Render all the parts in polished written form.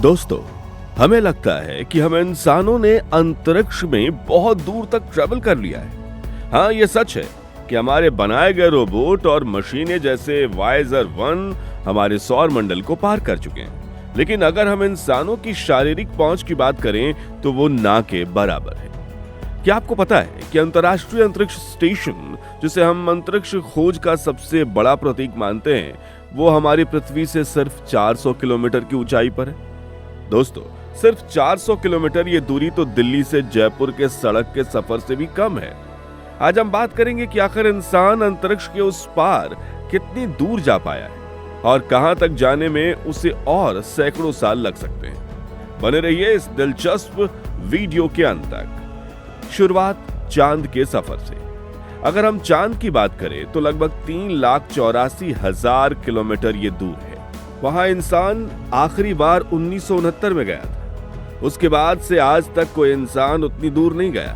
दोस्तों, हमें लगता है कि हम इंसानों ने अंतरिक्ष में बहुत दूर तक ट्रैवल कर लिया है। हाँ, ये सच है कि हमारे बनाए गए रोबोट और मशीनें जैसे वायेजर 1 हमारे सौर मंडल को पार कर चुके हैं। लेकिन अगर हम इंसानों की शारीरिक पहुंच की बात करें तो वो ना के बराबर है। क्या आपको पता है कि अंतर्राष्ट्रीय अंतरिक्ष स्टेशन, जिसे हम अंतरिक्ष खोज का सबसे बड़ा प्रतीक मानते हैं, वो हमारी पृथ्वी से सिर्फ 400 किलोमीटर की ऊंचाई पर है। दोस्तों, सिर्फ 400 किलोमीटर ये दूरी तो दिल्ली से जयपुर के सड़क के सफर से भी कम है। आज हम बात करेंगे कि आखिर इंसान अंतरिक्ष के उस पार कितनी दूर जा पाया है और कहां तक जाने में उसे और सैकड़ों साल लग सकते हैं। बने रहिए इस दिलचस्प वीडियो के अंत तक। शुरुआत चांद के सफर से। अगर हम चांद की बात करें तो लगभग 3,84,000 किलोमीटर ये दूर है। वहां इंसान आखिरी बार 1969 में गया था। उसके बाद से आज तक कोई इंसान उतनी दूर नहीं गया।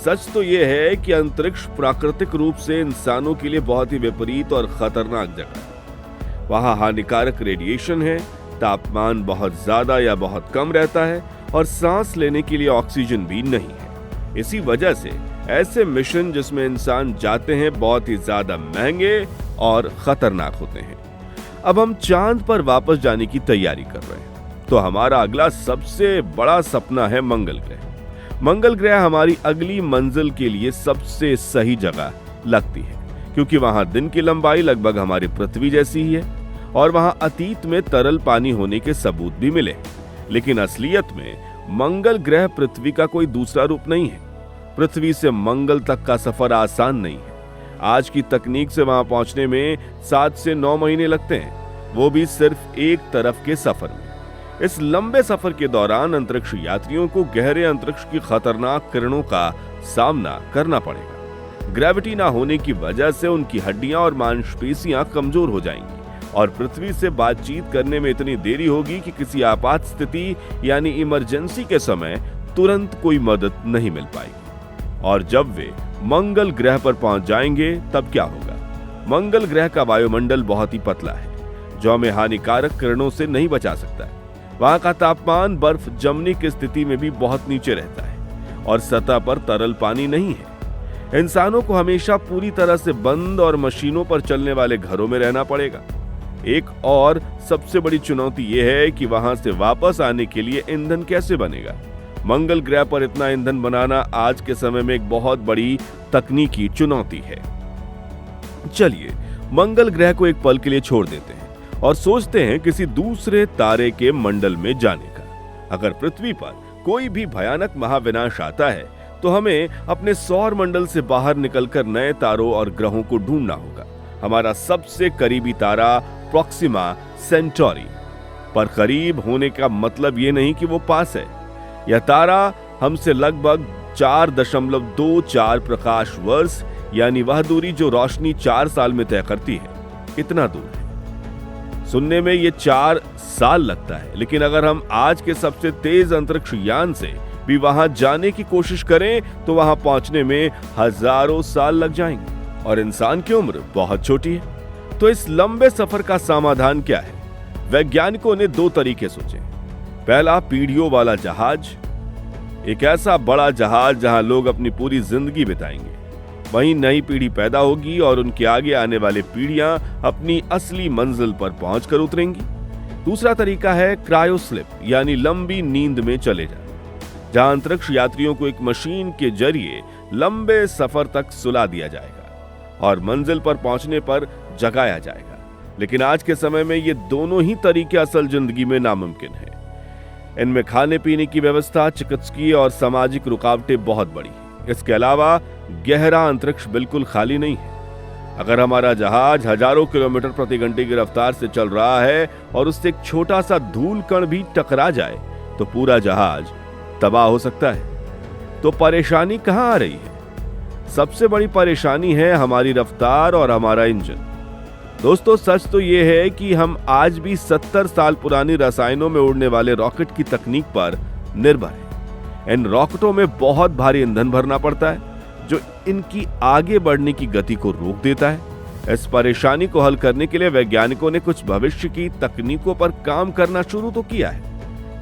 सच तो यह है कि अंतरिक्ष प्राकृतिक रूप से इंसानों के लिए बहुत ही विपरीत और खतरनाक जगह है। वहां हानिकारक रेडिएशन है, तापमान बहुत ज्यादा या बहुत कम रहता है और सांस लेने के लिए ऑक्सीजन भी नहीं है। इसी वजह से ऐसे मिशन जिसमें इंसान जाते हैं बहुत ही ज्यादा महंगे और खतरनाक होते हैं। अब हम चांद पर वापस जाने की तैयारी कर रहे हैं, तो हमारा अगला सबसे बड़ा सपना है मंगल ग्रह। मंगल ग्रह हमारी अगली मंजिल के लिए सबसे सही जगह लगती है, क्योंकि वहां दिन की लंबाई लगभग हमारी पृथ्वी जैसी ही है और वहां अतीत में तरल पानी होने के सबूत भी मिले। लेकिन असलियत में मंगल ग्रह पृथ्वी का कोई दूसरा रूप नहीं है। पृथ्वी से मंगल तक का सफर आसान नहीं है। आज की तकनीक से वहां पहुंचने में 7 से 9 महीने लगते हैं, वो भी सिर्फ एक तरफ के सफर में। इस लंबे सफर के दौरान अंतरिक्ष यात्रियों को गहरे अंतरिक्ष की खतरनाक किरणों का सामना करना पड़ेगा। ग्रेविटी ना होने की वजह से उनकी हड्डियां और मांसपेशियां कमजोर हो जाएंगी और पृथ्वी से बातचीत करने में इतनी देरी होगी कि किसी आपात स्थिति यानी इमरजेंसी के समय तुरंत कोई मदद नहीं मिल पाएगी। और जब वे मंगल ग्रह पर पहुंच जाएंगे तब क्या होगा? मंगल ग्रह का वायुमंडल बहुत ही पतला है, जो हमें हानिकारक किरणों से नहीं बचा सकता है। वहां का तापमान बर्फ जमने की स्थिति में भी बहुत नीचे रहता है और सतह पर तरल पानी नहीं है। इंसानों को हमेशा पूरी तरह से बंद और मशीनों पर चलने वाले घरों में रहना पड़ेगा। एक और सबसे बड़ी चुनौती यह है कि वहां से वापस आने के लिए ईंधन कैसे बनेगा। मंगल ग्रह पर इतना ईंधन बनाना आज के समय में एक बहुत बड़ी तकनीकी चुनौती है। चलिए मंगल ग्रह को एक पल के लिए छोड़ देते हैं और सोचते हैं किसी दूसरे तारे के मंडल में जाने का। अगर पृथ्वी पर कोई भी भयानक महाविनाश आता है तो हमें अपने सौर मंडल से बाहर निकलकर नए तारों और ग्रहों को ढूंढना होगा। हमारा सबसे करीबी तारा प्रोक्सिमा सेंटोरी पर करीब होने का मतलब ये नहीं कि वो पास है। यह तारा हमसे लगभग 4.24 प्रकाश वर्ष, यानी वह दूरी जो रोशनी 4 साल में तय करती है, इतना दूर है। सुनने में ये 4 साल लगता है, लेकिन अगर हम आज के सबसे तेज अंतरिक्ष यान से भी वहां जाने की कोशिश करें तो वहां पहुंचने में हजारों साल लग जाएंगे और इंसान की उम्र बहुत छोटी है। तो इस लंबे सफर का समाधान क्या है? वैज्ञानिकों ने 2 तरीके सोचे। पहला, पीढ़ियों वाला जहाज। एक ऐसा बड़ा जहाज जहां लोग अपनी पूरी जिंदगी बिताएंगे। वहीं नई पीढ़ी पैदा होगी और उनके आगे आने वाले पीढ़ियां अपनी असली मंजिल पर पहुंचकर उतरेंगी। दूसरा तरीका है क्रायोस्लिप, यानी लंबी नींद में चले जाना, जहां अंतरिक्ष यात्रियों को एक मशीन के जरिए लंबे सफर तक सुला दिया जाएगा और मंजिल पर पहुंचने पर जगाया जाएगा। लेकिन आज के समय में ये दोनों ही तरीके असल जिंदगी में नामुमकिन है। इनमें खाने पीने की व्यवस्था, चिकित्सकीय और सामाजिक रुकावटें बहुत बड़ी हैं। इसके अलावा गहरा अंतरिक्ष बिल्कुल खाली नहीं है। अगर हमारा जहाज हजारों किलोमीटर प्रति घंटे की रफ्तार से चल रहा है और उससे एक छोटा सा धूल कण भी टकरा जाए तो पूरा जहाज तबाह हो सकता है। तो परेशानी कहां आ रही है? सबसे बड़ी परेशानी है हमारी रफ्तार और हमारा इंजन। दोस्तों, सच तो यह है कि हम आज भी 70 साल पुरानी रसायनों में उड़ने वाले रॉकेट की तकनीक पर निर्भर हैं। इन रॉकेटों में बहुत भारी ईंधन भरना पड़ता है, जो इनकी आगे बढ़ने की गति को रोक देता है। इस परेशानी को हल करने के लिए वैज्ञानिकों ने कुछ भविष्य की तकनीकों पर काम करना शुरू तो किया है,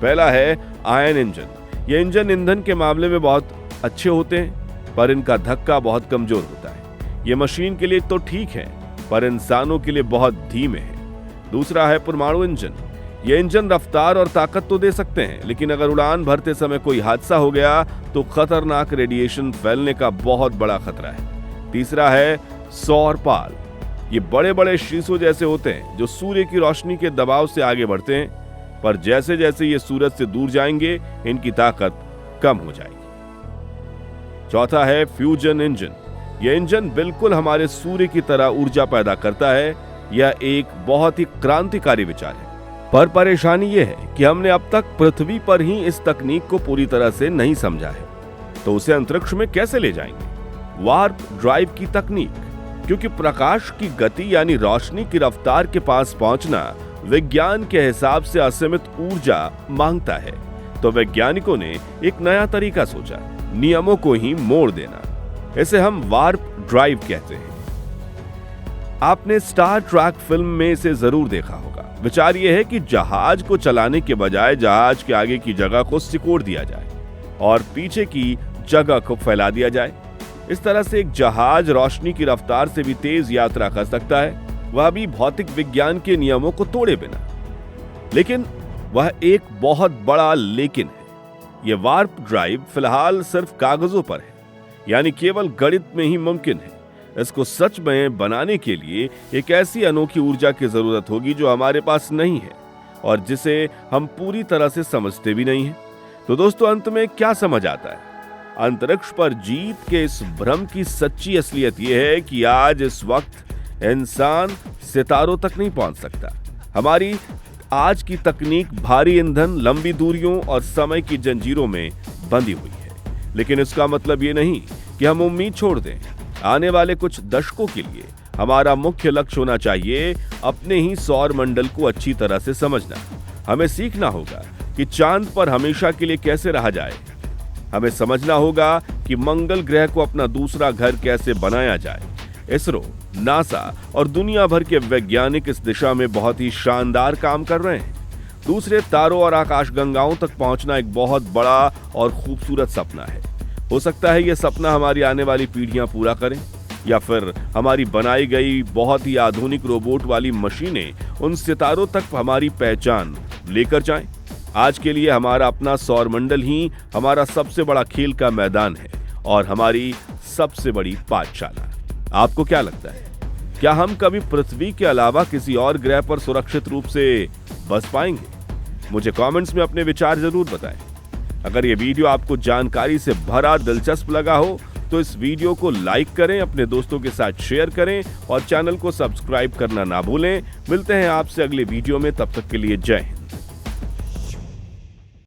पहला है आयन इंजन। ये इंजन ईंधन के मामले में बहुत अच्छे होते हैं, पर इनका धक्का बहुत कमजोर होता है। ये मशीन के लिए तो ठीक है, पर इंसानों के लिए बहुत धीमे हैं। दूसरा है परमाणु इंजन। ये इंजन रफ्तार और ताकत तो दे सकते हैं, लेकिन अगर उड़ान भरते समय कोई हादसा हो गया तो खतरनाक रेडिएशन फैलने का बहुत बड़ा खतरा है। तीसरा है सौर पाल। ये बड़े बड़े शीशों जैसे होते हैं जो सूर्य की रोशनी के दबाव से आगे बढ़ते हैं, पर जैसे जैसे ये सूरज से दूर जाएंगे इनकी ताकत कम हो जाएगी। चौथा है फ्यूजन इंजन। यह इंजन बिल्कुल हमारे सूर्य की तरह ऊर्जा पैदा करता है। यह एक बहुत ही क्रांतिकारी विचार है, पर परेशानी यह है कि हमने अब तक पृथ्वी पर ही इस तकनीक को पूरी तरह से नहीं समझा है, तो उसे अंतरिक्ष में कैसे ले जाएंगे? वार्प ड्राइव की तकनीक, क्योंकि प्रकाश की गति यानी रोशनी की रफ्तार के पास पहुंचना विज्ञान के हिसाब से असीमित ऊर्जा मांगता है, तो वैज्ञानिकों ने एक नया तरीका सोचा, नियमों को ही मोड़ देना। इसे हम वार्प ड्राइव कहते हैं। आपने स्टार ट्रैक फिल्म में इसे जरूर देखा होगा। विचार यह है कि जहाज को चलाने के बजाय जहाज के आगे की जगह को सिकोड़ दिया जाए और पीछे की जगह को फैला दिया जाए। इस तरह से एक जहाज रोशनी की रफ्तार से भी तेज यात्रा कर सकता है, वह भी भौतिक विज्ञान के नियमों को तोड़े बिना। लेकिन वह एक बहुत बड़ा लेकिन है। यह वार्प ड्राइव फिलहाल सिर्फ कागजों पर है, यानी केवल गणित में ही मुमकिन है। इसको सच में बनाने के लिए एक ऐसी अनोखी ऊर्जा की जरूरत होगी जो हमारे पास नहीं है और जिसे हम पूरी तरह से समझते भी नहीं हैं। तो दोस्तों, अंत में क्या समझ आता है? अंतरिक्ष पर जीत के इस भ्रम की सच्ची असलियत यह है कि आज इस वक्त इंसान सितारों तक नहीं पहुंच सकता। हमारी आज की तकनीक भारी ईंधन, लंबी दूरियों और समय की जंजीरों में बंधी हुई है। लेकिन इसका मतलब ये नहीं कि हम उम्मीद छोड़ दें। आने वाले कुछ दशकों के लिए हमारा मुख्य लक्ष्य होना चाहिए अपने ही सौर मंडल को अच्छी तरह से समझना। हमें सीखना होगा कि चांद पर हमेशा के लिए कैसे रहा जाए। हमें समझना होगा कि मंगल ग्रह को अपना दूसरा घर कैसे बनाया जाए। इसरो, नासा और दुनिया भर के वैज्ञानिक इस दिशा में बहुत ही शानदार काम कर रहे हैं। दूसरे तारों और आकाशगंगाओं तक पहुंचना एक बहुत बड़ा और खूबसूरत सपना है। हो सकता है यह सपना हमारी आने वाली पीढ़ियां पूरा करें, या फिर हमारी बनाई गई बहुत ही आधुनिक रोबोट वाली मशीनें उन सितारों तक हमारी पहचान लेकर जाएं। आज के लिए हमारा अपना सौर मंडल ही हमारा सबसे बड़ा खेल का मैदान है और हमारी सबसे बड़ी पाठशाला। आपको क्या लगता है? क्या हम कभी पृथ्वी के अलावा किसी और ग्रह पर सुरक्षित रूप से बस पाएंगे? मुझे कमेंट्स में अपने विचार जरूर बताएं। अगर ये वीडियो आपको जानकारी से भरा दिलचस्प लगा हो तो इस वीडियो को लाइक करें, अपने दोस्तों के साथ शेयर करें और चैनल को सब्सक्राइब करना ना भूलें। मिलते हैं आपसे अगले वीडियो में, तब तक के लिए जय हिंद।